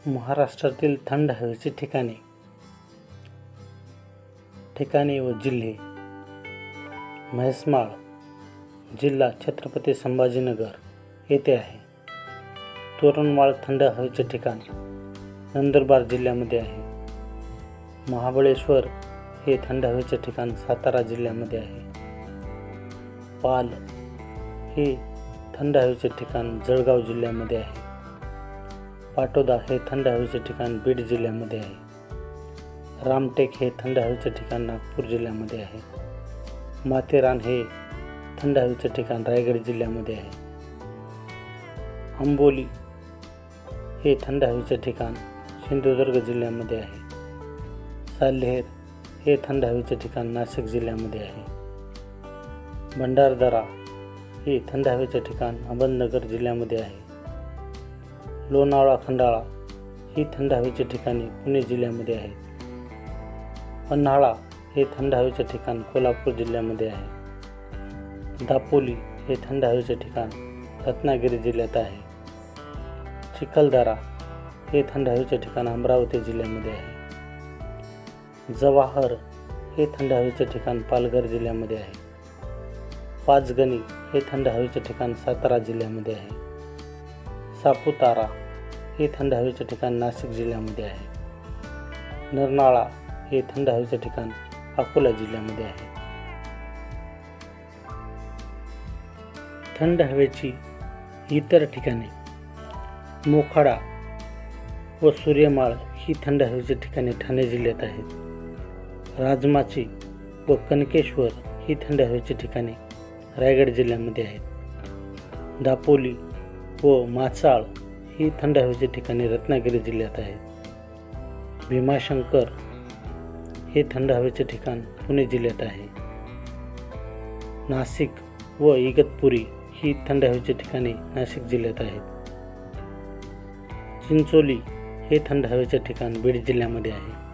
महाराष्ट्रातील थंड हवेची ठिकाणे व जिल्हे. म्हैसमाळ जिल्हा छत्रपती संभाजीनगर येथे आहे. तोरणमाळ थंड हवेचे ठिकाण नंदुरबार जिल्ह्यामध्ये आहे. महाबळेश्वर हे थंड हवेचे ठिकाण सातारा जिल्ह्यामध्ये आहे. पाल हे थंड हवेचे ठिकाण जळगाव जिल्ह्यामध्ये आहे. पाटोदा हे थंड हवेचे ठिकाण बीड जिल्ह्यामध्ये आहे. रामटेक हे थंड हवेचे ठिकाण नागपूर जिल्ह्यामध्ये आहे. माथेरान हे थंड हवेचे ठिकाण रायगड जिल्ह्यामध्ये आहे. आंबोली हे थंड हवेचे ठिकाण सिंधुदुर्ग जिल्ह्यामध्ये आहे. साल्हेर हे थंड हवेचे ठिकाण नाशिक जिल्ह्यामध्ये आहे. भंडारदरा हे थंड हवेचे ठिकाण अहमदनगर जिल्ह्यामध्ये आहे. लोणावळा खंडाळा ही थंड हवेचे ठिकाणे पुणे जिल्ह्यामध्ये आहेत. पन्हाळा हे थंड हवेचे ठिकाण कोल्हापूर जिल्ह्यामध्ये आहे. दापोली हे थंड हवेचे ठिकाण रत्नागिरी जिल्ह्यात आहे. चिखलदरा हे थंड हवेचे ठिकाण अमरावती जिल्ह्यामध्ये आहे. जवाहर हे थंड हवेचे ठिकाण पालघर जिल्ह्यामध्ये आहे. पाचगणी हे थंड हवेचे ठिकाण सातारा जिल्ह्यामध्ये आहे. सापुतारा हे थंड हवेचे ठिकाण नाशिक जिल्ह्यामध्ये आहे. नरनाळा हे थंड हवेचे ठिकाण अकोला जिल्ह्यामध्ये आहे. थंड हवेची इतर ठिकाणे मोखाडा व सूर्यमाळ ही थंड हवेची ठिकाणे ठाणे जिल्ह्यात आहेत. राजमाची व कनकेश्वर ही थंड हवेची ठिकाणे रायगड जिल्ह्यामध्ये आहेत. दापोली व माचाळ ही थंड हवेची ठिकाणे रत्नागिरी जिल्ह्यात आहेत. भीमाशंकर हे थंड हवेचे ठिकाण पुणे जिल्ह्यात आहे. नाशिक व इगतपुरी ही थंड हवेची ठिकाणे नाशिक जिल्ह्यात आहेत. चिंचोली हे थंड हवेचे ठिकाण बीड जिल्ह्यामध्ये आहे.